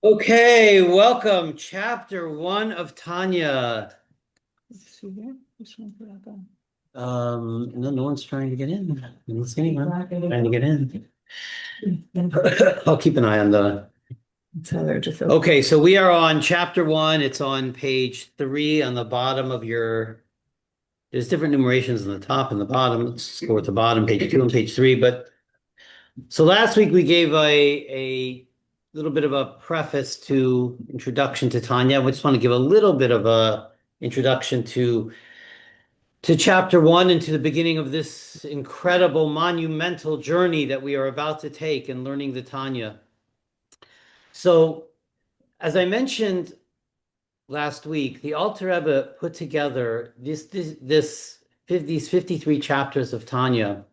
Okay, welcome. Chapter 1 of Tanya. Is she here? Which one's that guy? No one's trying to get in. I don't see anyone trying to get in. I'll keep an eye on the. So they're just Okay, so we are on chapter 1. It's on page 3 on the bottom of your. There's different numerations on the top and the bottom. Let's go at the bottom, page 2 and page 3. But so last week we gave a little bit of a preface to introduction to Tanya. We just want to give a little bit of a introduction to chapter 1 and to the beginning of this incredible monumental journey that we are about to take in learning the Tanya. So, as I mentioned last week, the Alter Rebbe put together these 53 chapters of Tanya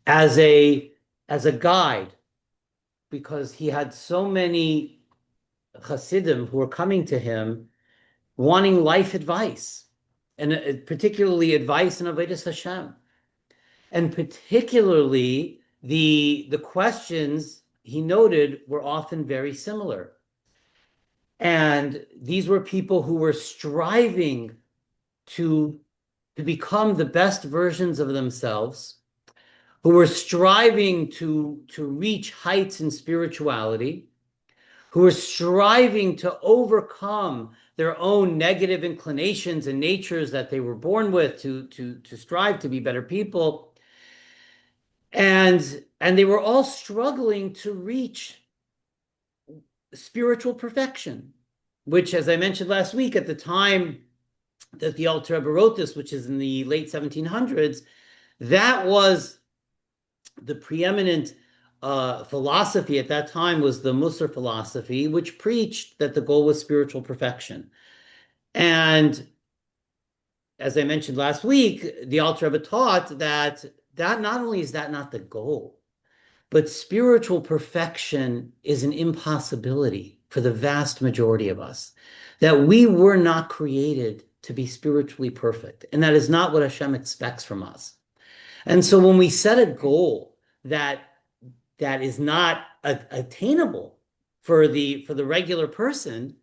as a guide, because he had so many Hasidim who were coming to him wanting life advice, and particularly advice in Avodas Hashem. And particularly the questions he noted were often very similar. And these were people who were striving to become the best versions of themselves, who were striving to reach heights in spirituality, who were striving to overcome their own negative inclinations and natures that they were born with, to strive to be better people. And they were all struggling to reach spiritual perfection, which, as I mentioned last week, at the time that the Alter Rebbe wrote this, which is in the late 1700s, that was the preeminent philosophy at that time, was the Musar philosophy, which preached that the goal was spiritual perfection. And as I mentioned last week, the Alter Rebbe taught that not only is that not the goal, but spiritual perfection is an impossibility for the vast majority of us. That we were not created to be spiritually perfect, and that is not what Hashem expects from us. And so when we set a goal that is not attainable for the regular person,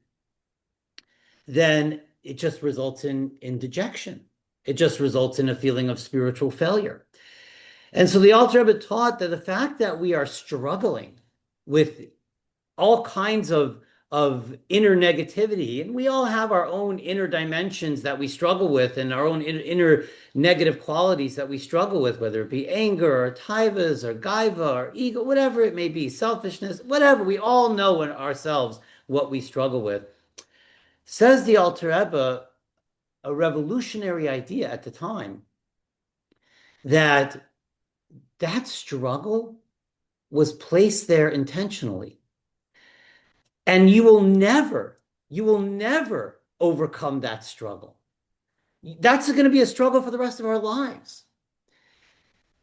then it just results in dejection. It just results in a feeling of spiritual failure. And so the Alter Rebbe taught that the fact that we are struggling with all kinds of inner negativity, and we all have our own inner dimensions that we struggle with, and our own inner negative qualities that we struggle with, whether it be anger or taivas or gaiva or ego, whatever it may be, selfishness, whatever. We all know in ourselves what we struggle with. Says the Alter Rebbe, a revolutionary idea at the time, that struggle was placed there intentionally. And you will never overcome that struggle. That's going to be a struggle for the rest of our lives.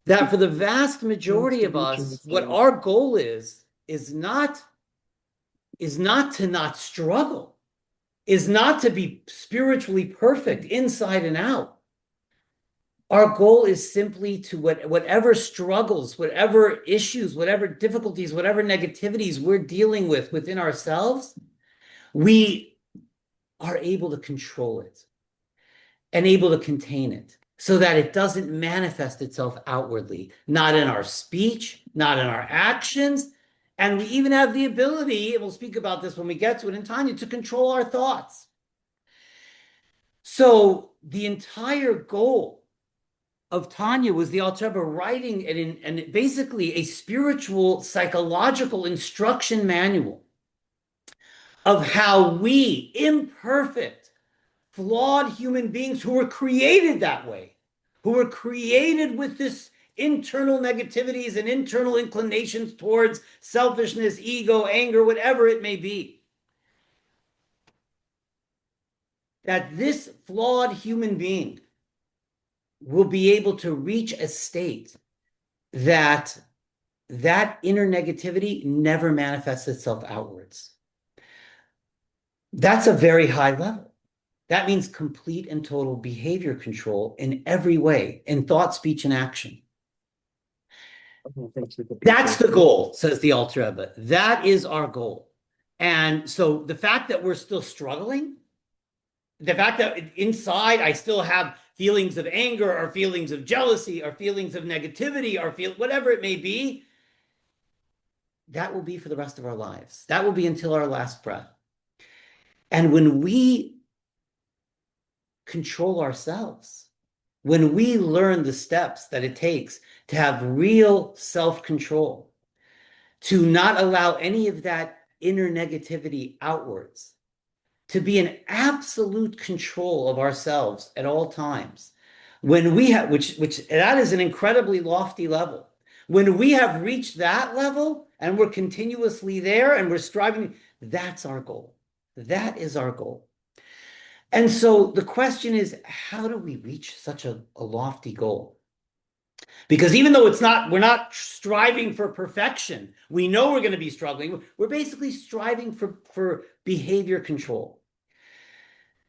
That for the vast majority of us, what our goal is not to not struggle, is not to be spiritually perfect inside and out. Our goal is simply to whatever struggles, whatever issues, whatever difficulties, whatever negativities we're dealing with within ourselves, we are able to control it and able to contain it so that it doesn't manifest itself outwardly, not in our speech, not in our actions. And we even have the ability, and we'll speak about this when we get to it in Tanya, to control our thoughts. So the entire goal of Tanya was the Alter Rebbe writing and basically a spiritual, psychological instruction manual of how we, imperfect, flawed human beings who were created that way, who were created with this internal negativities and internal inclinations towards selfishness, ego, anger, whatever it may be, that this flawed human being will be able to reach a state that inner negativity never manifests itself outwards. That's a very high level. That means complete and total behavior control in every way, in thought, speech, and action. That's the goal, says the Alter Rebbe. That is our goal. And so the fact that we're still struggling, the fact that inside I still have feelings of anger or feelings of jealousy or feelings of negativity or whatever it may be, that will be for the rest of our lives. That will be until our last breath. And when we control ourselves, when we learn the steps that it takes to have real self-control, to not allow any of that inner negativity outwards, to be in absolute control of ourselves at all times, when we have, which that is an incredibly lofty level. When we have reached that level and we're continuously there and we're striving, that's our goal. That is our goal. And so the question is, how do we reach such a lofty goal? Because even though we're not striving for perfection, we know we're going to be struggling. We're basically striving for behavior control.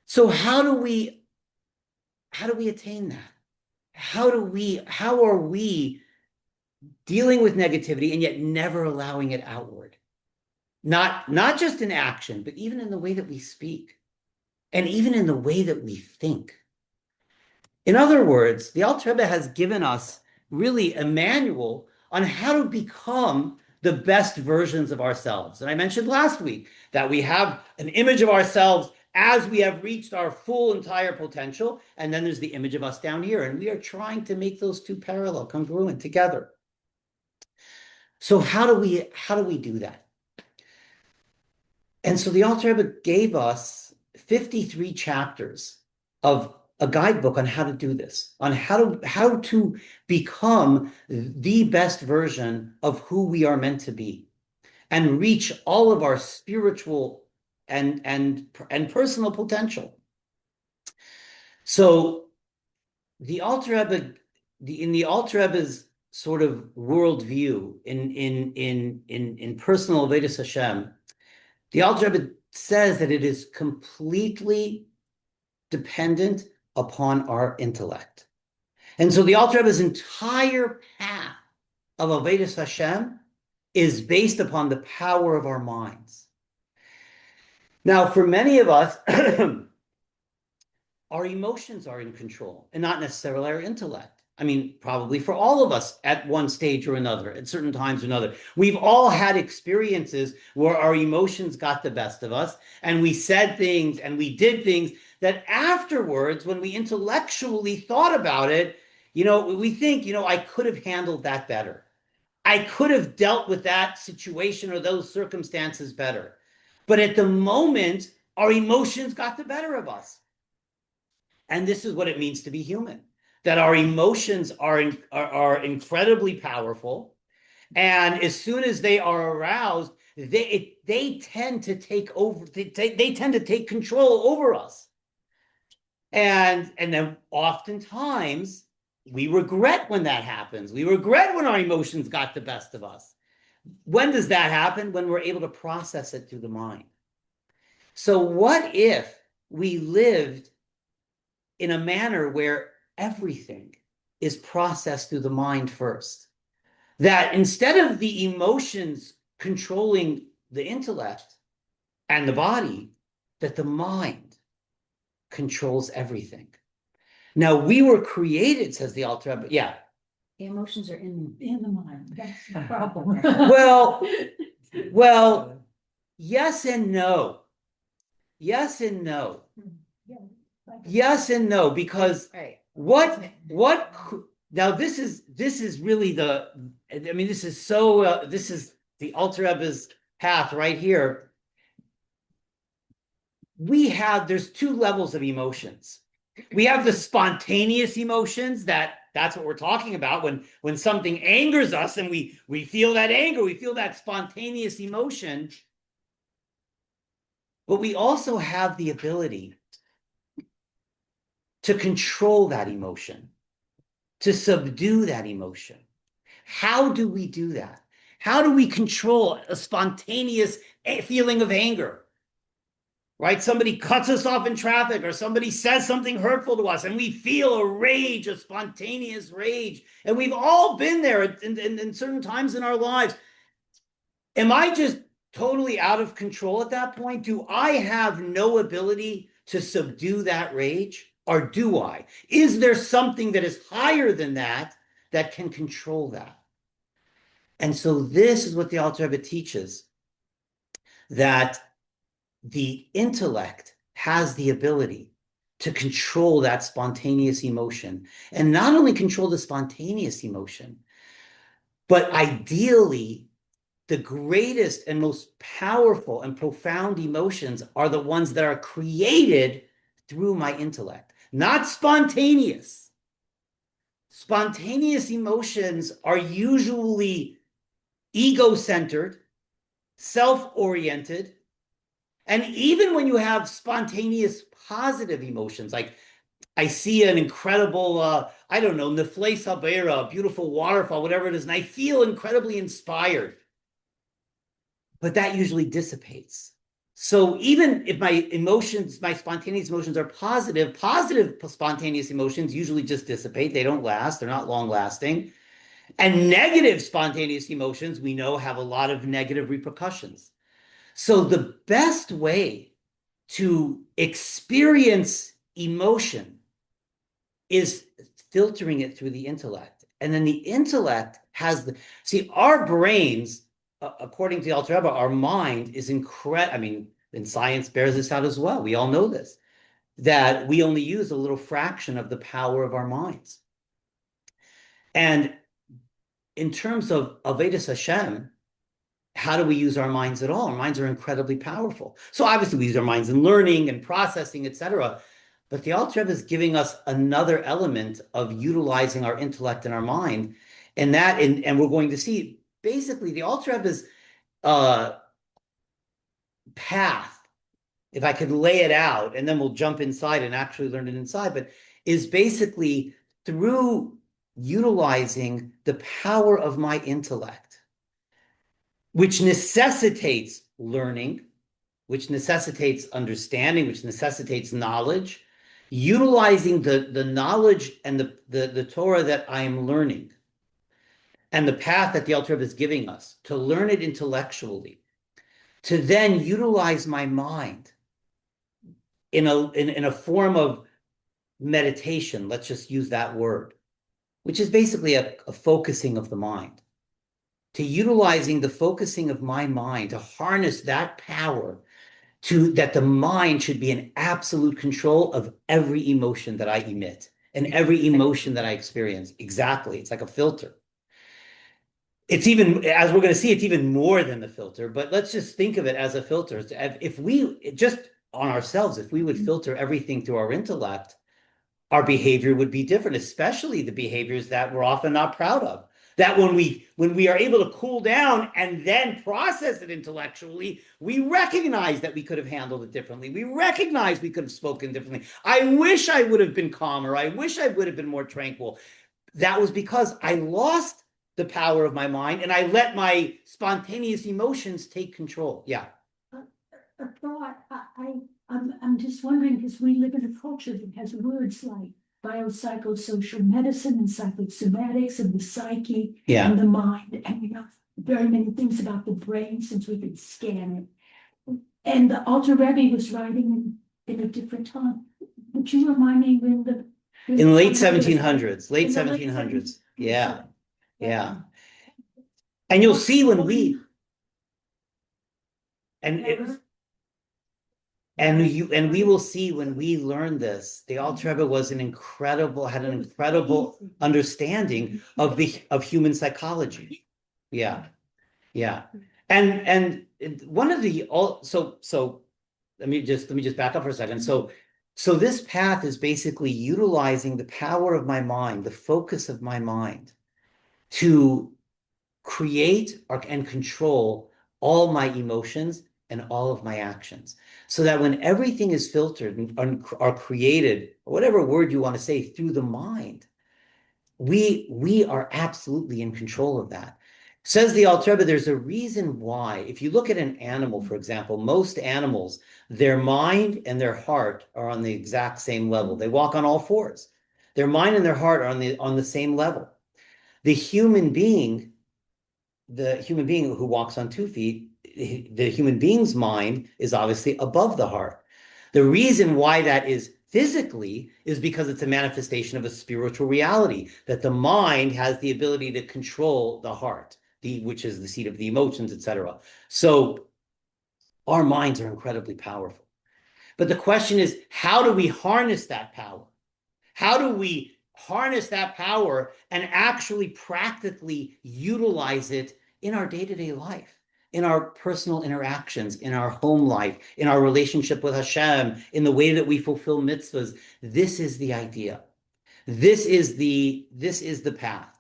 So how do we attain that? How are we dealing with negativity and yet never allowing it outward? Not just in action, but even in the way that we speak, and even in the way that we think. In other words, the Alter Rebbe has given us really a manual on how to become the best versions of ourselves. And I mentioned last week that we have an image of ourselves as we have reached our full entire potential, and then there's the image of us down here, and we are trying to make those two parallel, congruent together. So how do we do that? And so the Alter Rebbe gave us 53 chapters of a guidebook on how to do this, on how to become the best version of who we are meant to be, and reach all of our spiritual and personal potential. So the Alter Rebbe, in the Alter Rebbe's sort of worldview in personal Avodas Hashem, the Alter Rebbe says that it is completely dependent upon our intellect. And so the Alter Rebbe's entire path of Avodas Hashem is based upon the power of our minds. Now, for many of us, our emotions are in control and not necessarily our intellect. I mean, probably for all of us at one stage or another, at certain times or another. We've all had experiences where our emotions got the best of us and we said things and we did things that afterwards, when we intellectually thought about it, we think, I could have handled that better. I could have dealt with that situation or those circumstances better. But at the moment, our emotions got the better of us. And this is what it means to be human, that our emotions are incredibly powerful. And as soon as they are aroused, they tend to take over, they tend to take control over us. And then oftentimes we regret when that happens. We regret when our emotions got the best of us. When does that happen? When we're able to process it through the mind. So what if we lived in a manner where everything is processed through the mind first? That instead of the emotions controlling the intellect and the body, that the mind controls everything. Now, we were created, says the Alter Rebbe. Yeah. The emotions are in the mind. That's the problem. Well, yes and no. Yes and no. Yes and no, because Right. now this is really this is the Alter Rebbe's path right here. There's two levels of emotions. We have the spontaneous emotions that's what we're talking about when something angers us and we feel that anger, we feel that spontaneous emotion. But we also have the ability to control that emotion, to subdue that emotion. How do we do that? How do we control a spontaneous feeling of anger? Right? Somebody cuts us off in traffic or somebody says something hurtful to us and we feel a rage, a spontaneous rage. And we've all been there in certain times in our lives. Am I just totally out of control at that point? Do I have no ability to subdue that rage? Or do I? Is there something that is higher than that that can control that? And so this is what the Alter Rebbe teaches, that the intellect has the ability to control that spontaneous emotion, and not only control the spontaneous emotion, but ideally, the greatest and most powerful and profound emotions are the ones that are created through my intellect, not spontaneous. Spontaneous emotions are usually ego-centered, self-oriented, and even when you have spontaneous positive emotions, like I see an incredible, I don't know, Nefle Sabera, a beautiful waterfall, whatever it is, and I feel incredibly inspired. But that usually dissipates. So even if my emotions, my spontaneous emotions are positive, positive spontaneous emotions usually just dissipate. They don't last. They're not long lasting. And negative spontaneous emotions, we know, have a lot of negative repercussions. So the best way to experience emotion is filtering it through the intellect. And then the intellect has our brains, according to the Alter Rebbe, our mind is incredible. I mean, and science bears this out as well. We all know this, that we only use a little fraction of the power of our minds. And in terms of Avodas Hashem, how do we use our minds at all? Our minds are incredibly powerful. So obviously we use our minds in learning and processing, etc. But the Alter Rebbe is giving us another element of utilizing our intellect and our mind, and we're going to see basically the Alter Rebbe's path, if I could lay it out, and then we'll jump inside and actually learn it inside, but is basically through utilizing the power of my intellect, which necessitates learning, which necessitates understanding, which necessitates knowledge, utilizing the knowledge and the Torah that I am learning and the path that the Alter Rebbe is giving us to learn it intellectually, to then utilize my mind in a form of meditation, let's just use that word, which is basically a focusing of the mind, to utilizing the focusing of my mind, to harness that power, that the mind should be in absolute control of every emotion that I emit and every emotion that I experience. Exactly. It's like a filter. It's even, as we're going to see, it's even more than the filter, but let's just think of it as a filter. If we just on ourselves, if we would filter everything through our intellect, our behavior would be different, especially the behaviors that we're often not proud of. That when we are able to cool down and then process it intellectually, we recognize that we could have handled it differently. We recognize we could have spoken differently. I wish I would have been calmer. I wish I would have been more tranquil. That was because I lost the power of my mind and I let my spontaneous emotions take control. Yeah. A thought, I'm just wondering, because we live in a culture that has words like biopsychosocial medicine and psychosomatics and the psyche and the mind, and we know very many things about the brain since we can scan it. And the Alter Rebbe was writing in a different time. Would you remind me when in late 1700s. Yeah. And you'll see when we and we will see when we learn this, the Alter Rebbe had an incredible understanding of human psychology. Yeah. And one of the so let me just back up for a second. So this path is basically utilizing the power of my mind, the focus of my mind, to create and control all my emotions and all of my actions, so that when everything is filtered and are created, or whatever word you want to say, through the mind, we are absolutely in control of that. Says the Alter Rebbe, there's a reason why. If you look at an animal, for example, most animals, their mind and their heart are on the exact same level. They walk on all fours. Their mind and their heart are on the same level. The human being who walks on 2 feet the human being's mind is obviously above the heart. The reason why that is physically is because it's a manifestation of a spiritual reality, that the mind has the ability to control the heart, which is the seat of the emotions, etc. So our minds are incredibly powerful. But the question is, how do we harness that power? How do we harness that power and actually practically utilize it in our day-to-day life, in our personal interactions, in our home life, in our relationship with Hashem, in the way that we fulfill mitzvahs? This is the idea. This is the path.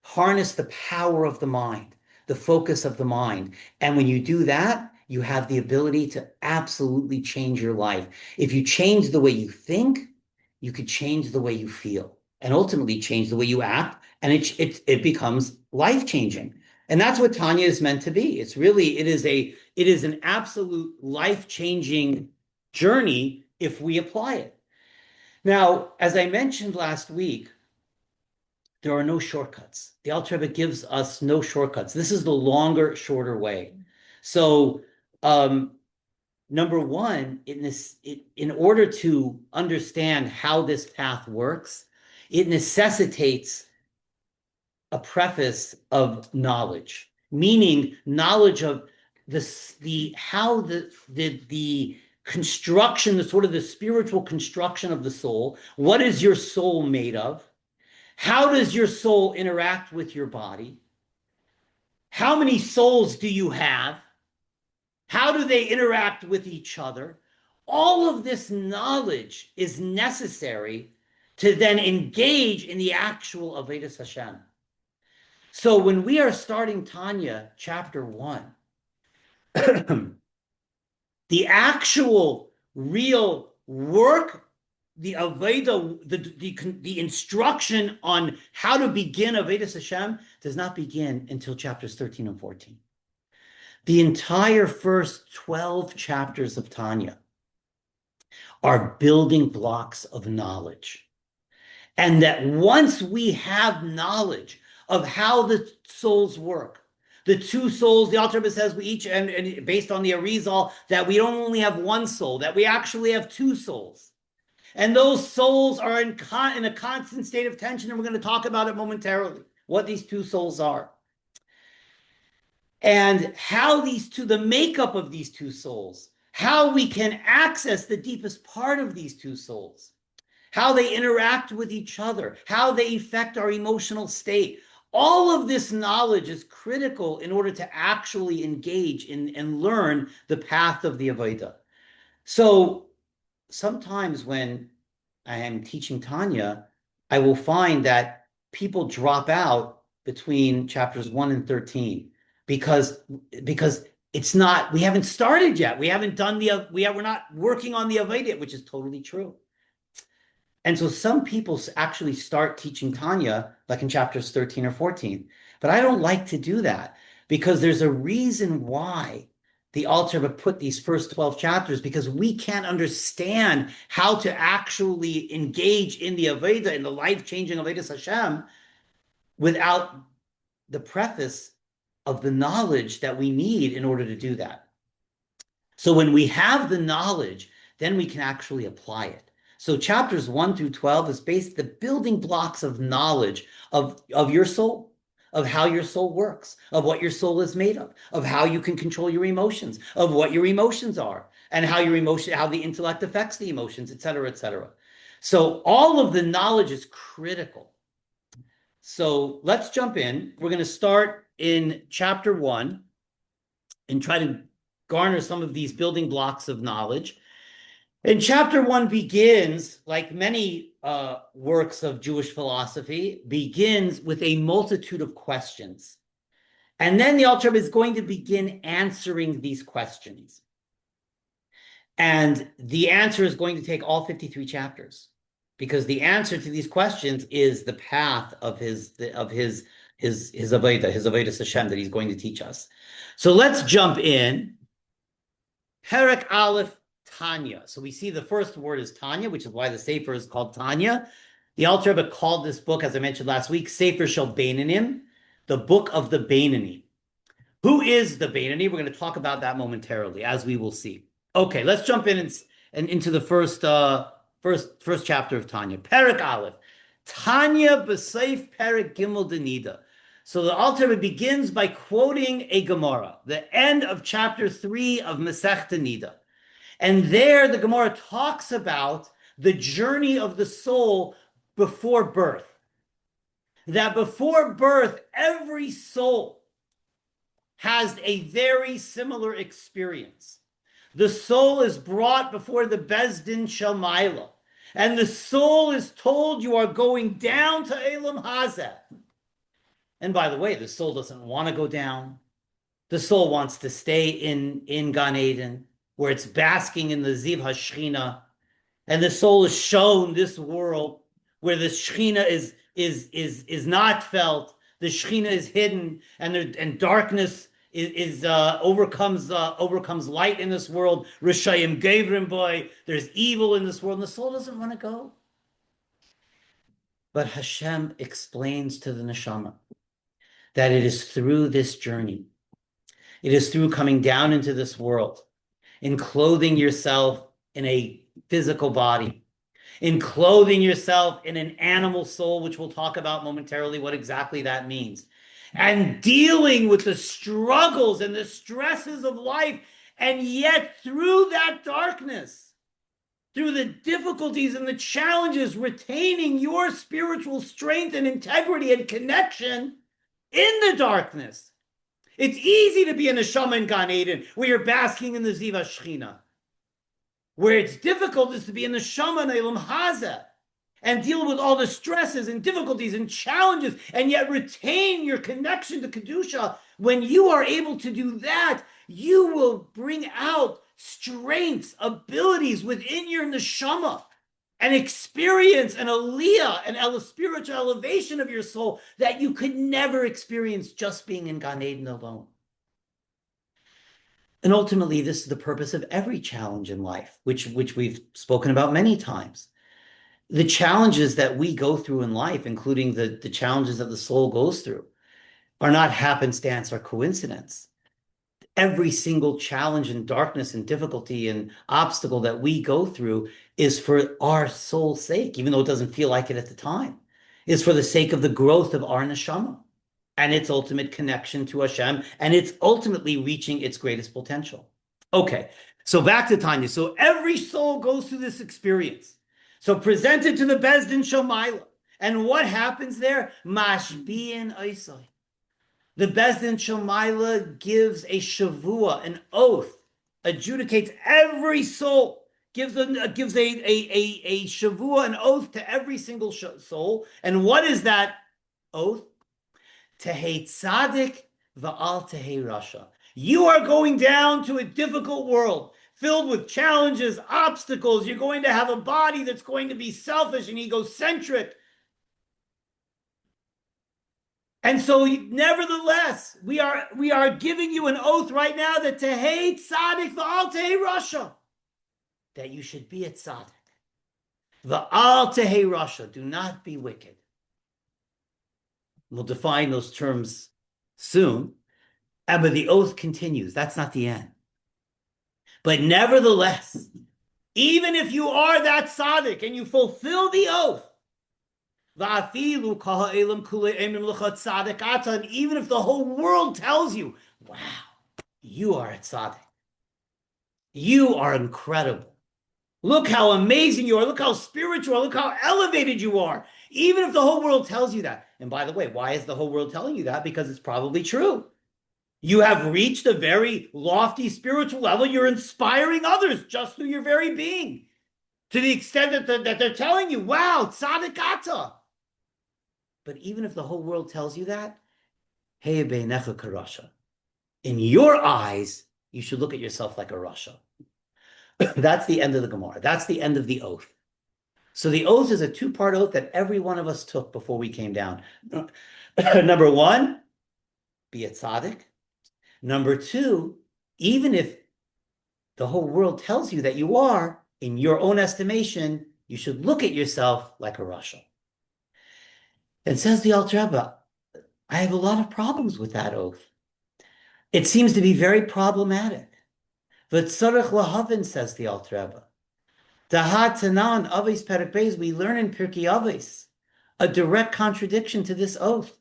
Harness the power of the mind, the focus of the mind. And when you do that, you have the ability to absolutely change your life. If you change the way you think, you could change the way you feel and ultimately change the way you act. And it becomes life-changing. And that's what Tanya is meant to be. It is an absolute life-changing journey if we apply it. Now, as I mentioned last week, there are no shortcuts. The Alter Rebbe gives us no shortcuts. This is the longer, shorter way. So, number one, in order to understand how this path works, it necessitates a preface of knowledge, meaning knowledge of how the construction, the sort of the spiritual construction of the soul. What is your soul made of? How does your soul interact with your body? How many souls do you have? How do they interact with each other? All of this knowledge is necessary to then engage in the actual Avodas Hashem. So when we are starting Tanya, chapter 1, the actual real work, the Aveda, the instruction on how to begin Avodas Hashem does not begin until chapters 13 and 14. The entire first 12 chapters of Tanya are building blocks of knowledge. And that once we have knowledge of how the souls work, the two souls, the Alter Rebbe says we each, and based on the Arizal, that we don't only have one soul, that we actually have two souls. And those souls are in a constant state of tension, and we're going to talk about it momentarily, what these two souls are. And how the makeup of these two souls, how we can access the deepest part of these two souls, how they interact with each other, how they affect our emotional state. All of this knowledge is critical in order to actually engage in and learn the path of the Avodah. So sometimes when I am teaching Tanya, I will find that people drop out between chapters 1 and 13 because it's not, we haven't started yet. We haven't done we're not working on the Avodah, which is totally true. And so some people actually start teaching Tanya like in chapters 13 or 14. But I don't like to do that because there's a reason why the Alter Rebbe put these first 12 chapters, because we can't understand how to actually engage in the Avodah, in the life-changing Avodas Hashem, without the preface of the knowledge that we need in order to do that. So when we have the knowledge, then we can actually apply it. So chapters 1 through 12 is based the building blocks of knowledge of your soul, of how your soul works, of what your soul is made of how you can control your emotions, of what your emotions are, and how the intellect affects the emotions, etc., etc. So all of the knowledge is critical. So let's jump in. We're going to start in chapter 1 and try to garner some of these building blocks of knowledge. And chapter 1 begins, like many works of Jewish philosophy, begins with a multitude of questions. And then the Alter Rebbe is going to begin answering these questions. And the answer is going to take all 53 chapters, because the answer to these questions is the path of his Avodah, his Avodas Hashem that he's going to teach us. So let's jump in. Perek Aleph, Tanya. So we see the first word is Tanya, which is why the Sefer is called Tanya. The Alter Rebbe called this book, as I mentioned last week, Sefer Shel Beinanim, the book of the Beinani. Who is the Beinoni? We're going to talk about that momentarily, as we will see. Okay, let's jump in and into the first chapter of Tanya. Perek Aleph. Tanya b'seif Perek Gimel Denida. So the Alter Rebbe begins by quoting a Gemara, the end of chapter 3 of Masechta Nida. And there the Gemara talks about the journey of the soul before birth. That before birth, every soul has a very similar experience. The soul is brought before the Bezdin Shalmaila, and the soul is told you are going down to Elam Hazeh. And by the way, the soul doesn't want to go down. The soul wants to stay in Gan Eden, where it's basking in the Ziv HaShechina, and the soul is shown this world where the Shechina is not felt, the Shechina is hidden, and darkness overcomes light in this world. Rishayim Gevrim boy, there's evil in this world, and the soul doesn't want to go. But Hashem explains to the neshama that it is through this journey, it is through coming down into this world, in clothing yourself in a physical body, in clothing yourself in an animal soul, which we'll talk about momentarily what exactly that means, and dealing with the struggles and the stresses of life, and yet through that darkness, through the difficulties and the challenges, retaining your spiritual strength and integrity and connection in the darkness. It's easy to be in a Neshama in Gan Eden, where you're basking in the Ziv HaShechina. Where it's difficult is to be in the Neshama in Elam Hazeh and deal with all the stresses and difficulties and challenges, and yet retain your connection to Kedusha. When you are able to do that, you will bring out strengths, abilities within your neshama, and experience an aliyah, a spiritual elevation of your soul that you could never experience just being in Gan Eden alone. And ultimately, this is the purpose of every challenge in life, which we've spoken about many times. The challenges that we go through in life, including the challenges that the soul goes through, are not happenstance or coincidence. Every single challenge and darkness and difficulty and obstacle that we go through is for our soul's sake, even though it doesn't feel like it at the time, is for the sake of the growth of our neshama and its ultimate connection to Hashem, and it's ultimately reaching its greatest potential. Okay, so back to Tanya. So every soul goes through this experience. So presented to the Bezdin Shomayla. And what happens there? Mashbi'in Oisai. The Bezdin Shomayla gives a shavua, an oath, adjudicates every soul, gives a shavua, an oath to every single soul. And what is that oath? Tehei tzaddik va'al tehei rasha. You are going down to a difficult world filled with challenges, obstacles. You're going to have a body that's going to be selfish and egocentric. And so, nevertheless, we are giving you an oath right now that tehei tzaddik va'al tehei rasha, that you should be a tzaddik. Va'al tehei rasha, do not be wicked. We'll define those terms soon. But the oath continues. That's not the end. But nevertheless, even if you are that tzaddik and you fulfill the oath, and even if the whole world tells you, wow, you are a tzaddik. You are incredible. Look how amazing you are. Look how spiritual. Look how elevated you are. Even if the whole world tells you that. And by the way, why is the whole world telling you that? Because it's probably true. You have reached a very lofty spiritual level. You're inspiring others just through your very being. To the extent that they're telling you, wow, tzaddik ata. But even if the whole world tells you that, hey beinecha karasha. In your eyes, you should look at yourself like a rasha. That's the end of the Gemara. That's the end of the oath. So the oath is a two-part oath that every one of us took before we came down. Number one, be a tzaddik. Number two, even if the whole world tells you that you are, in your own estimation, you should look at yourself like a rasha. And says the Alter Rebbe, I have a lot of problems with that oath. It seems to be very problematic. V'tzarech lahavin, says the Alter Rebbe. Dahat tanan aves perek beis, we learn in Pirkei Avos a direct contradiction to this oath.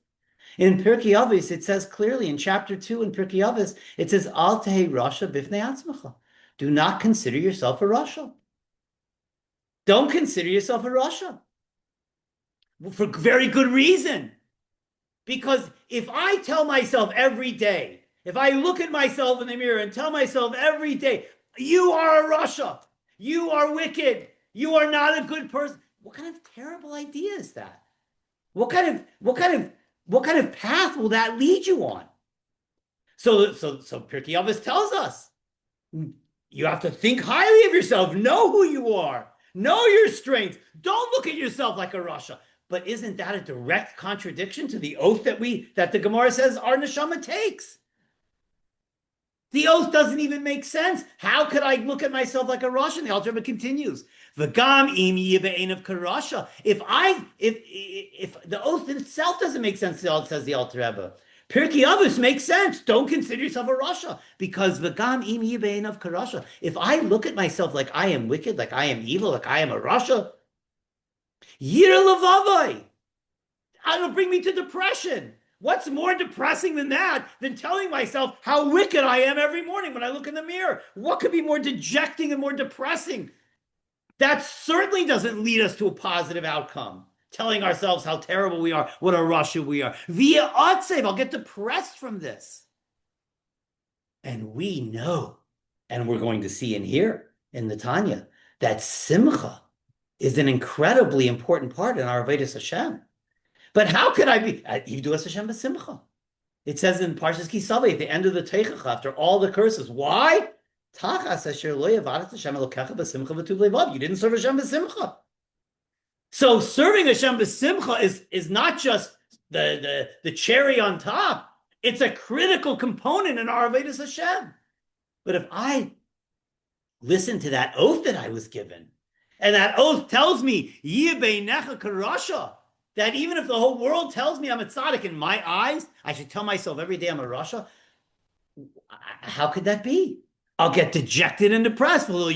In Pirkei Avos, it says clearly in chapter 2 in Pirkei Avos, it says, Al tehei rasha bifnei atzmacha. Do not consider yourself a rasha. Don't consider yourself a rasha. For very good reason. Because if I tell myself every day, if I look at myself in the mirror and tell myself every day, you are a rasha, you are wicked, you are not a good person, what kind of terrible idea is that? What kind of path will that lead you on? So Pirkei Avos tells us you have to think highly of yourself, know who you are, know your strengths. Don't look at yourself like a rasha. But isn't that a direct contradiction to the oath that the Gemara says our neshama takes? The oath doesn't even make sense. How could I look at myself like a rasha? And the Alter Rebbe continues, "V'gam im yibein of karasha." If the oath itself doesn't make sense, says the Alter Rebbe, Pirkei Avos makes sense. Don't consider yourself a rasha, because v'gam im yibein of karasha. If I look at myself like I am wicked, like I am evil, like I am a rasha, yir levavai, it'll bring me to depression. What's more depressing than that, than telling myself how wicked I am every morning when I look in the mirror? What could be more dejecting and more depressing? That certainly doesn't lead us to a positive outcome, telling ourselves how terrible we are, what a rasha we are. Via atsev, I'll get depressed from this. And we know, and we're going to see in here, in the Tanya, that simcha is an incredibly important part in our Avodas Hashem. But how could I be? Yivdu es Hashem b'simcha. It says in Parshas Kisavei at the end of the Teichach, after all the curses. Why? Tachas asher lo yavadas Hashem elokecha b'simcha v'tuv levav. You didn't serve Hashem b'simcha. So serving Hashem b'simcha is not just the cherry on top. It's a critical component in our Avodas Hashem. But if I listen to that oath that I was given, and that oath tells me, Yibeinecha karasha, that even if the whole world tells me I'm a tzaddik, in my eyes, I should tell myself every day I'm a rasha. How could that be? I'll get dejected and depressed. I won't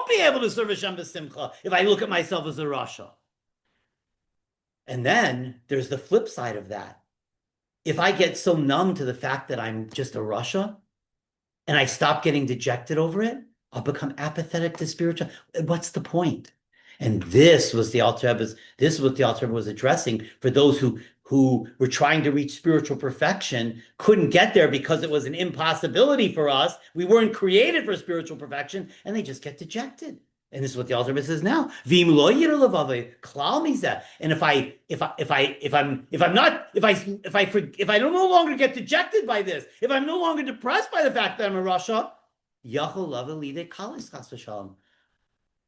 be able to serve Hashem b'simcha if I look at myself as a rasha. And then there's the flip side of that. If I get so numb to the fact that I'm just a rasha, and I stop getting dejected over it, I'll become apathetic to spiritual. What's the point? And this was what the Alter Rebbe was addressing for those who were trying to reach spiritual perfection, couldn't get there because it was an impossibility for us. We weren't created for spiritual perfection, and they just get dejected. And this is what the Alter Rebbe says now. V'im lo yira levavei klal mizeh. And if I no longer get dejected by this, if I'm no longer depressed by the fact that I'm a rasha, yachol lava lidei kalis chas v'shalom,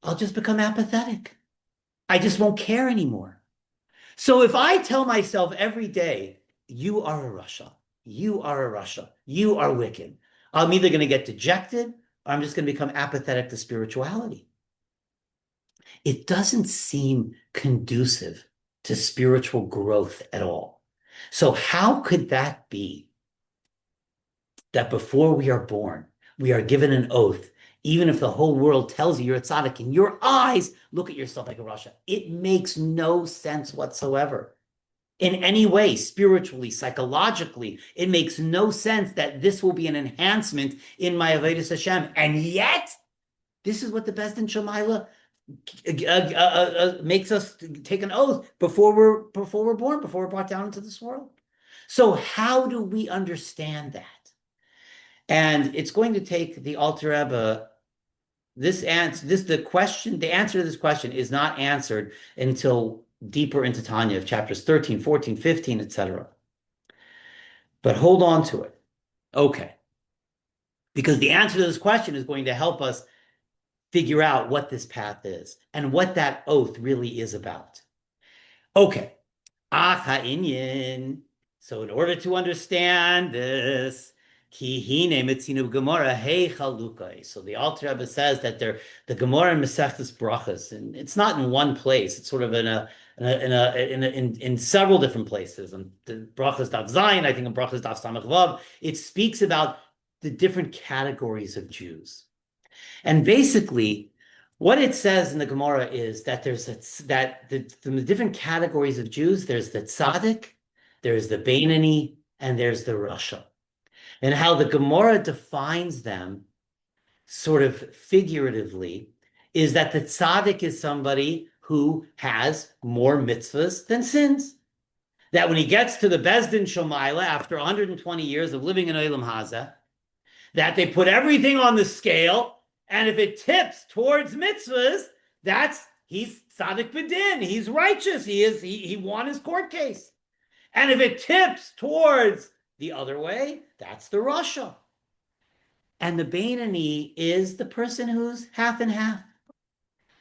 I'll just become apathetic. I just won't care anymore. So if I tell myself every day, you are a rasha, you are a rasha, you are wicked, I'm either going to get dejected or I'm just going to become apathetic to spirituality. It doesn't seem conducive to spiritual growth at all. So how could that be that before we are born, we are given an oath, even if the whole world tells you you're a tzaddik, in your eyes, look at yourself like a rasha? It makes no sense whatsoever. In any way, spiritually, psychologically, it makes no sense that this will be an enhancement in my Avodas Hashem. And yet, this is what the Beis Din Shemaila makes us take an oath before we're born, before we're brought down into this world. So how do we understand that? And it's going to take the Alter Rebbe. The answer to this question is not answered until deeper into Tanya of chapters 13, 14, 15, etc. But hold on to it. Okay. Because the answer to this question is going to help us figure out what this path is and what that oath really is about. Okay. So in order to understand this, Ki hine mitzinu Gemara hey chalukai. So the Alter Rebbe says that the Gemara in Masechtas Brachas, and it's not in one place. It's sort of in several different places. And the Brachas Daf Zayin, I think in Brachas Daf Samach Vav, it speaks about the different categories of Jews. And basically, what it says in the Gemara is that from the different categories of Jews, there's the tzaddik, there's the Beinani, and there's the Rasha. And how the Gemara defines them, sort of figuratively, is that the tzaddik is somebody who has more mitzvahs than sins. That when he gets to the Bezdin Shomayla after 120 years of living in Olam Hazeh, that they put everything on the scale, and if it tips towards mitzvahs, he's tzaddik b'din, he's righteous, he won his court case. And if it tips towards the other way, that's the Rasha. And the Beinani is the person who's half and half.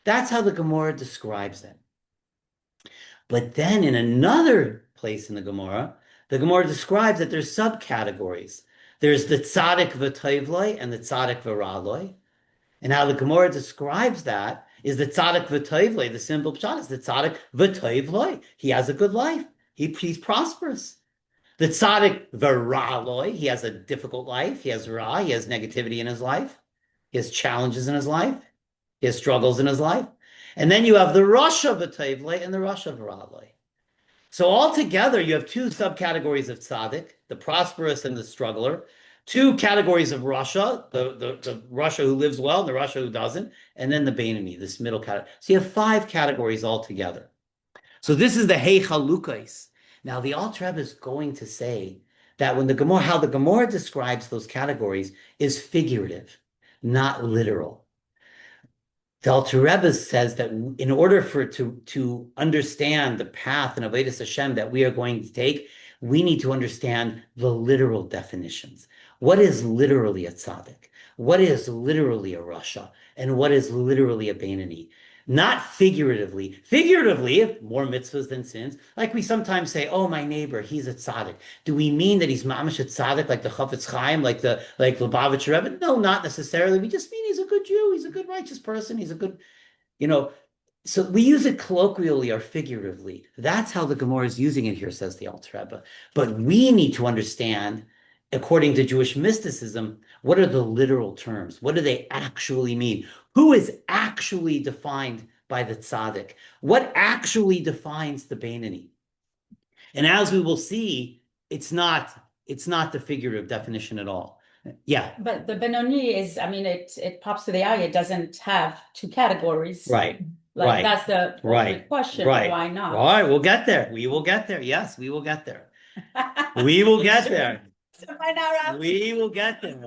That's how the Gemara describes them. But then in another place in the Gemara describes that there's subcategories. There's the tzaddik v'toivloi and the tzaddik v'raloi. And how the Gemara describes that is the tzaddik v'toivloi, the simple pshat is the tzaddik v'toivloi. He has a good life. He's prosperous. The tzaddik v'raloi, he has a difficult life. He has ra, he has negativity in his life. He has challenges in his life. He has struggles in his life. And then you have the rasha v'toivloi and the rasha v'raloi. So altogether, you have two subcategories of tzaddik, the prosperous and the struggler, two categories of rasha, the rasha who lives well and the rasha who doesn't, and then the Beinani, this middle category. So you have 5 categories altogether. So this is the Hey Chalukais. Now the Alter Rebbe is going to say that how the Gemara describes those categories is figurative, not literal. The Alter Rebbe says that in order to understand the path and Avodas Hashem that we are going to take, we need to understand the literal definitions. What is literally a tzaddik? What is literally a rasha? And what is literally a Beinani? Not figuratively. Figuratively, if more mitzvahs than sins, like we sometimes say, oh, my neighbor, he's a tzaddik. Do we mean that he's mamash a tzaddik, like the Chafetz Chaim, like Lubavitcher Rebbe? No, not necessarily. We just mean he's a good Jew. He's a good righteous person. He's a good, so we use it colloquially or figuratively. That's how the Gemara is using it here, says the Alter Rebbe. But we need to understand, according to Jewish mysticism, what are the literal terms? What do they actually mean? Who is actually defined by the tzaddik? What actually defines the Beinani? And as we will see, it's not the figurative definition at all. Yeah. But the Benoni is, it pops to the eye. It doesn't have 2 categories. Right. Like that's the question. Right. Why not? All right, we'll get there. We will get there. Yes, we will get there. We will get there. We will get there.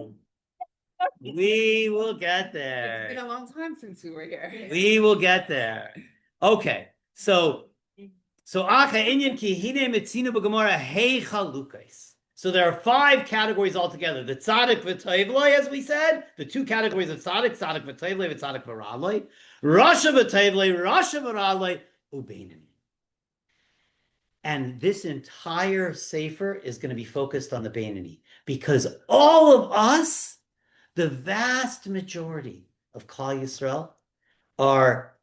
We will get there. It's been a long time since we were here. We will get there. Okay, so Acha Inyan Ki Hine Mitzinu B'Gemara Hey Chalukais. So there are 5 categories altogether. The tzaddik v'toivloi, as we said, the 2 categories of tzaddik v'toivloi, tzaddik v'raloi, rasha v'toivloi, rasha v'raloi, ubeinani. And this entire sefer is going to be focused on the Beinani, because all of us, the vast majority of Klal Yisrael, our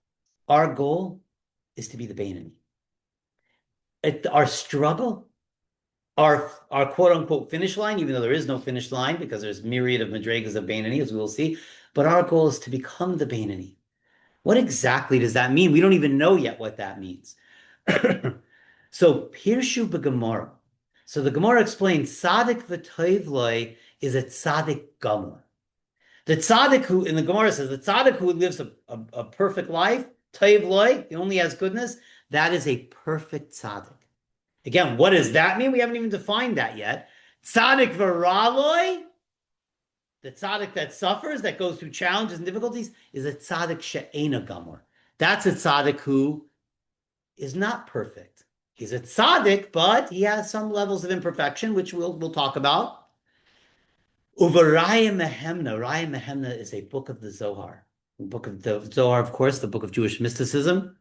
goal is to be the Beinani. Our struggle, our quote unquote finish line, even though there is no finish line because there's myriad of madregas of Beinani, as we will see, but our goal is to become the Beinani. What exactly does that mean? We don't even know yet what that means. So Pirshu b'Gemara. So the Gemara explains tzaddik v'toivloi is a tzaddik gamor. The tzaddik who, in the Gemara says, the tzaddik who lives a perfect life, toivloi, he only has goodness, that is a perfect tzaddik. Again, what does that mean? We haven't even defined that yet. Tzaddik v'raloi, the tzaddik that suffers, that goes through challenges and difficulties, is a tzaddik she'ena gamor. That's a tzaddik who is not perfect. He's a tzaddik, but he has some levels of imperfection, which we'll talk about. Raya Mehemna is a book of the Zohar. The book of the Zohar, of course, the book of Jewish mysticism.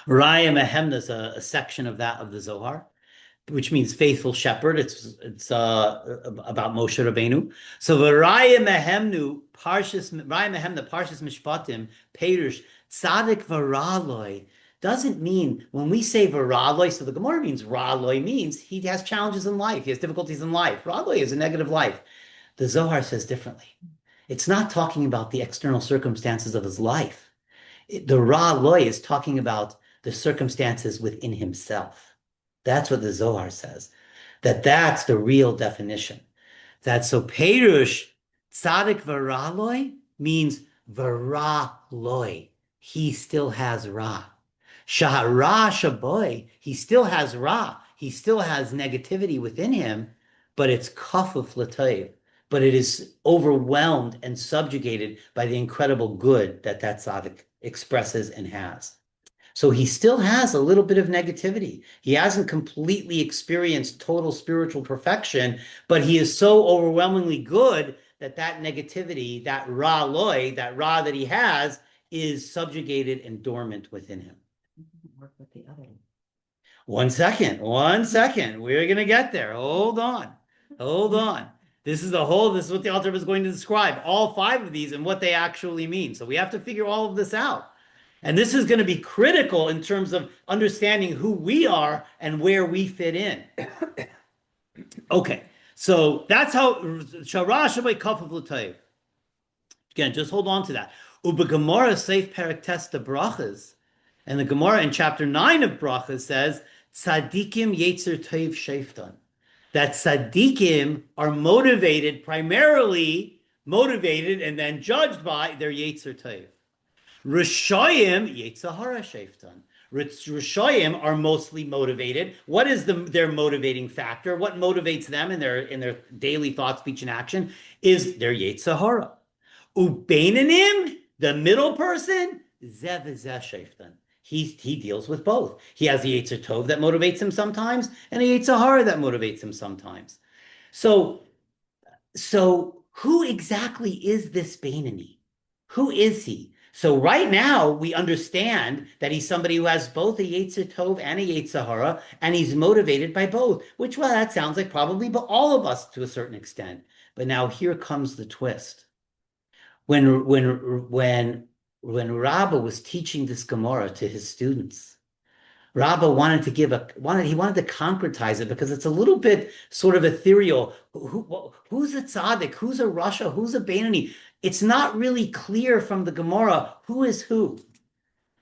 Raya Mehemna is a section of the Zohar. which means faithful shepherd. It's about Moshe Rabbeinu. So V'raya Mehemnu Raya Mehemna Parshas Mishpatim Perush Tzadik V'raloi doesn't mean when we say V'raloi. So the Gemara means Raloi means he has challenges in life. He has difficulties in life. Raloi is a negative life. The Zohar says differently. It's not talking about the external circumstances of his life. The Raloi is talking about the circumstances within himself. That's what the Zohar says. That's the real definition. That so Perush Tzadik V'raloi means V'raloi. He still has Ra. Shahara Shaboy, he still has Ra. He still has negativity within him, but it's Kafuf Latayv. But it is overwhelmed and subjugated by the incredible good that tzaddik expresses and has. So he still has a little bit of negativity. He hasn't completely experienced total spiritual perfection, but he is so overwhelmingly good that negativity, that ra loy, that ra that he has, is subjugated and dormant within him. Work with the other. 1 second. We're going to get there. Hold on. This is what the Alter is going to describe, all 5 of these and what they actually mean. So we have to figure all of this out. And this is going to be critical in terms of understanding who we are and where we fit in. Okay, so that's how Shara Shabbai Kafav L'Tayv. Again, just hold on to that. Uba Gemara Seif Perek Testa Brachas, and the Gemara in chapter 9 of Brachas says, Tzadikim Yetzer Tayv Sheftan. That tzaddikim are primarily motivated and then judged by their Yetzer Tov. Rishayim Yetzer Hara Sheftan. Rishayim are mostly motivated. What is their motivating factor? What motivates them in their daily thought, speech, and action is their Yetzer Hara. Ubeinanim, the middle person, Zev Zeh Sheftan. He deals with both. He has the Yetzer Tov that motivates him sometimes, and a Yetzer Hara that motivates him sometimes. So who exactly is this Beinani? Who is he? So right now we understand that he's somebody who has both a Yetzer Tov and a Yetzer Hara, and he's motivated by both. Which, well, that sounds like probably but all of us to a certain extent. But now here comes the twist. When Rabbi was teaching this Gemara to his students, Rabbi wanted to concretize it because it's a little bit sort of ethereal. Who's a tzaddik? Who's a rasha? Who's a beinani? It's not really clear from the Gemara who is who.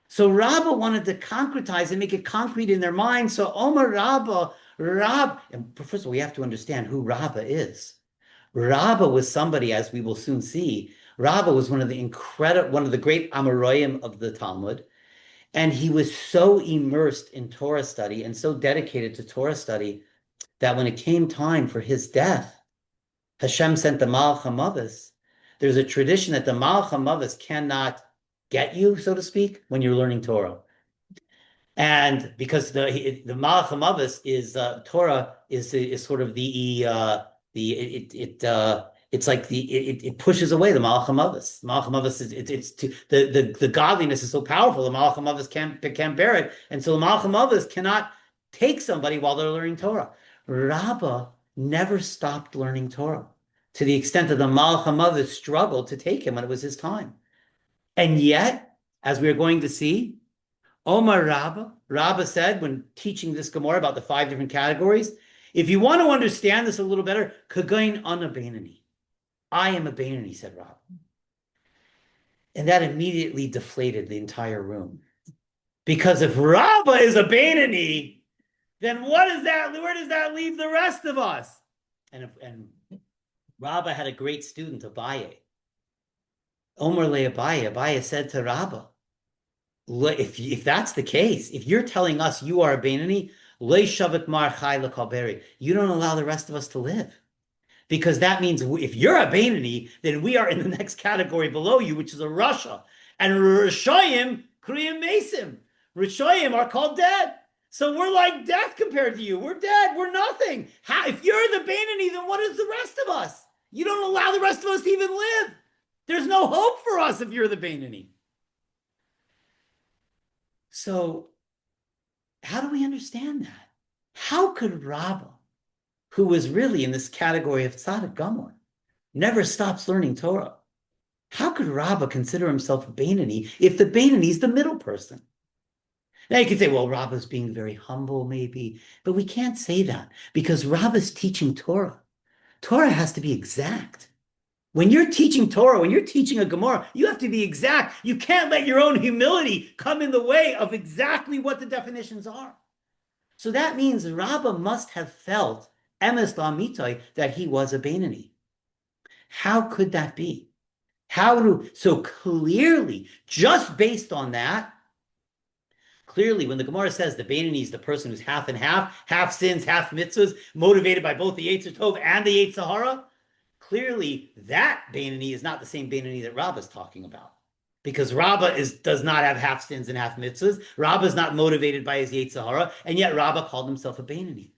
So Rabbi wanted to concretize and make it concrete in their mind. So Omar Rabbi, and first of all, we have to understand who Rabbi is. Rabbi was somebody, as we will soon see. Rabbi was one of the great Amoraim of the Talmud, and he was so immersed in Torah study and so dedicated to Torah study that when it came time for his death, Hashem sent the Malach HaMavos. There's a tradition that the Malach HaMavos cannot get you, so to speak, when you're learning Torah, and because the Malach HaMavos is Torah is sort of it pushes away the Malach HaMavos. Malach HaMavos is the godliness is so powerful. The Malach HaMavos can't bear it, and so the Malach HaMavos cannot take somebody while they're learning Torah. Rabbah never stopped learning Torah to the extent that the Malach HaMavos struggled to take him when it was his time, and yet, as we are going to see, Omar Rabbah said when teaching this Gemara about the 5 different categories, if you want to understand this a little better, Kagain ana beinani. I am a beinani, said Rabbah. And that immediately deflated the entire room. Because if Rabbah is a beinani, then where does that leave the rest of us? And Rabbah had a great student, Abaye. Omer le Abaye said to Rabbah, if that's the case, if you're telling us you are a beinani, you don't allow the rest of us to live. Because that means if you're a beinani, then we are in the next category below you, which is a rasha. And Rishayim, Kriyim Mesim. Rishayim are called dead. So we're like death compared to you. We're dead. We're nothing. If you're the beinani, then what is the rest of us? You don't allow the rest of us to even live. There's no hope for us if you're the beinani. So how do we understand that? How could Rabbi, who was really in this category of tzaddik gamor, never stops learning Torah? How could Rabbi consider himself a Beinoni if the Beinoni is the middle person? Now you can say, well, Rabbi's being very humble, maybe, but we can't say that because Rabbi's teaching Torah. Torah has to be exact. When you're teaching Torah, when you're teaching a Gemara, you have to be exact. You can't let your own humility come in the way of exactly what the definitions are. So that means Rabbi must have felt emes la'amitai that he was a Beinoni. How could that be? So clearly, just based on that, clearly, when the Gemara says the Beinoni is the person who's half and half sins, half mitzvahs, motivated by both the Yetzer Tov and the Yetzer Hara, clearly that Beinoni is not the same Beinoni that Rabbah is talking about. Because Rabbah does not have half sins and half mitzvahs. Rabbah is not motivated by his Yetzer Hara, and yet Rabbah called himself a Beinoni.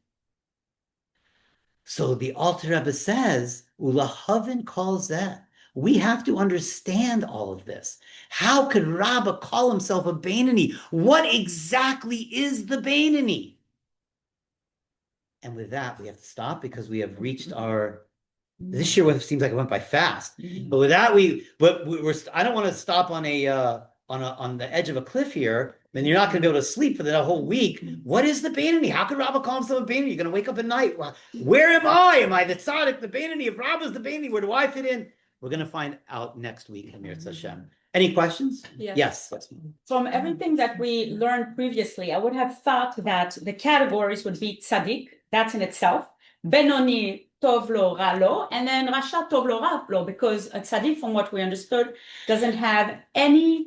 So the Alter Rebbe says, Ulahavin calls that. We have to understand all of this. How could Rabbah call himself a Beinoni? What exactly is the Beinoni? And with that, we have to stop because we have reached our. This year seems like it went by fast. But with that, I don't want to stop on the edge of a cliff here. Then you're not going to be able to sleep for the whole week. What is the Beinoni? How could Rabbah call himself a Beinoni? You're going to wake up at night. Where am I? Am I the tzaddik, the Beinoni? If Rabbah's the Beinoni, where do I fit in? We're going to find out next week, Amir Hashem. Any questions? Yes. Yes. From everything that we learned previously, I would have thought that the categories would be tzaddik, that's in itself, Benoni, tov lo, ra lo, and then rasha, tov lo, ra lo, because a tzaddik, from what we understood, doesn't have any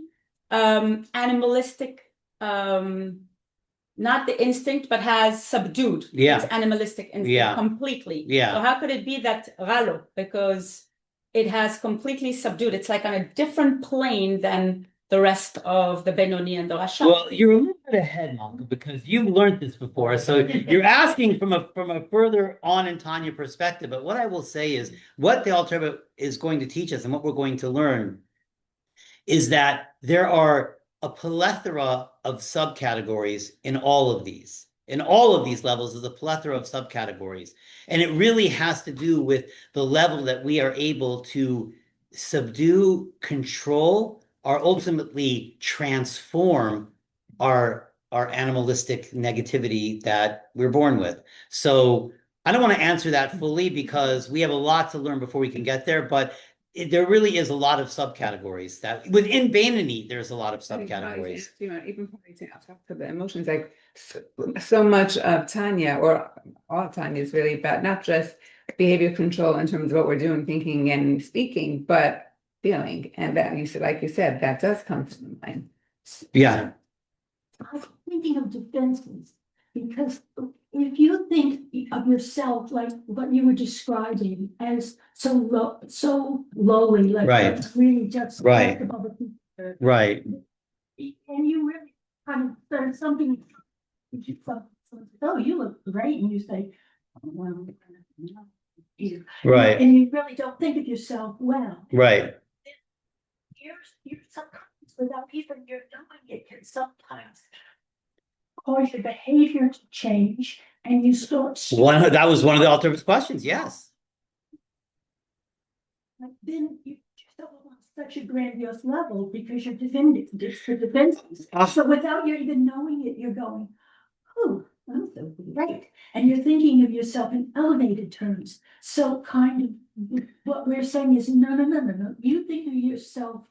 animalistic, not the instinct, but has subdued its animalistic instinct completely. So how could it be that ra lo? Because it has completely subdued. It's like on a different plane than the rest of the Benoni and the Rasha. Well, you're a little bit ahead, Malka, because you've learned this before. So you're asking from a further on in Tanya perspective. But what I will say is what the Alter Rebbe is going to teach us and what we're going to learn is that there are a plethora of subcategories in all of these. In all of these levels is a plethora of subcategories. And it really has to do with the level that we are able to subdue, control, or ultimately transform our animalistic negativity that we're born with. So I don't want to answer that fully because we have a lot to learn before we can get there, but there really is a lot of subcategories that within Beinoni, there's a lot of subcategories. Even for example, to the emotions, like so much of Tanya, or all of Tanya, is really about not just behavior control in terms of what we're doing, thinking, and speaking, but feeling. And that like you said, that does come to the mind. Yeah. I was thinking of defenses because if you think of yourself like what you were describing as so lowly, like that's really just Right. above the Right. And you really kind of there's something. Oh, you look great, and you say, oh, well, Right. and you really don't think of yourself well. Right. You're sometimes without even you're knowing it can sometimes cause your behavior to change, and you start. That was one of the Alter Rebbe's questions. Yes. Then you don't on such a grandiose level because you're defending this for defenses. So without you even knowing it, you're going, oh, I'm so great. And you're thinking of yourself in elevated terms. So kind of what we're saying is no. You think of yourself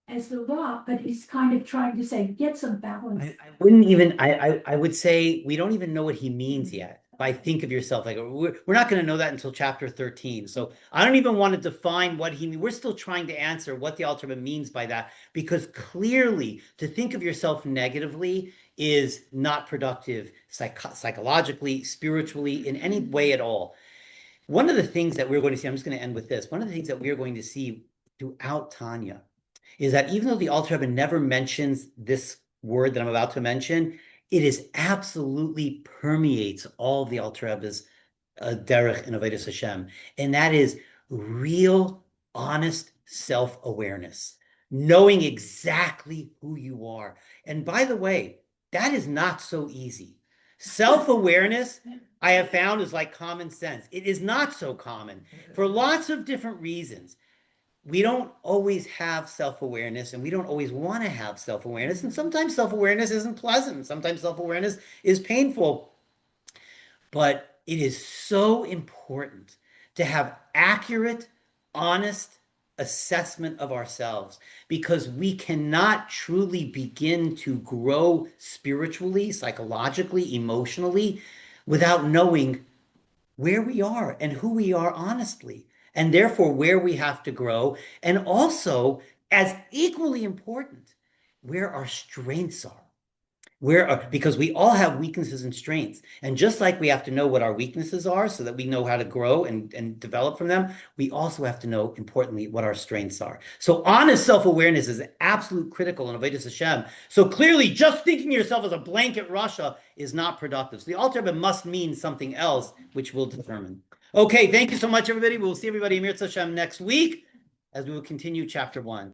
as the rock, but he's kind of trying to say, get some balance. I would say we don't even know what he means yet. By think of yourself, like we're not going to know that until chapter 13. So I don't even want to define what he means. We're still trying to answer what the Alter Rebbe means by that, because clearly to think of yourself negatively is not productive psychologically, spiritually, in any way at all. One of the things that we're going to see, I'm just going to end with this. One of the things that we're going to see throughout Tanya is that even though the Alter Rebbe never mentions this word that I'm about to mention, it is absolutely permeates all of the Alter Rebbe's derech and avodas Hashem, and that is real, honest self-awareness, knowing exactly who you are. And by the way, that is not so easy. Self-awareness, I have found, is like common sense. It is not so common for lots of different reasons. We don't always have self-awareness, and we don't always want to have self-awareness. And sometimes self-awareness isn't pleasant. Sometimes self-awareness is painful. But it is so important to have accurate, honest assessment of ourselves, because we cannot truly begin to grow spiritually, psychologically, emotionally, without knowing where we are and who we are honestly, and therefore where we have to grow. And also, as equally important, where our strengths are. Because we all have weaknesses and strengths. And just like we have to know what our weaknesses are so that we know how to grow and develop from them, we also have to know, importantly, what our strengths are. So honest self-awareness is absolute critical in Avodas Hashem. So clearly, just thinking of yourself as a blanket Russia is not productive. So the Alter Rebbe must mean something else, which we'll determine. Okay, thank you so much, everybody. We'll see everybody in Mirz Hashem next week as we will continue chapter 1.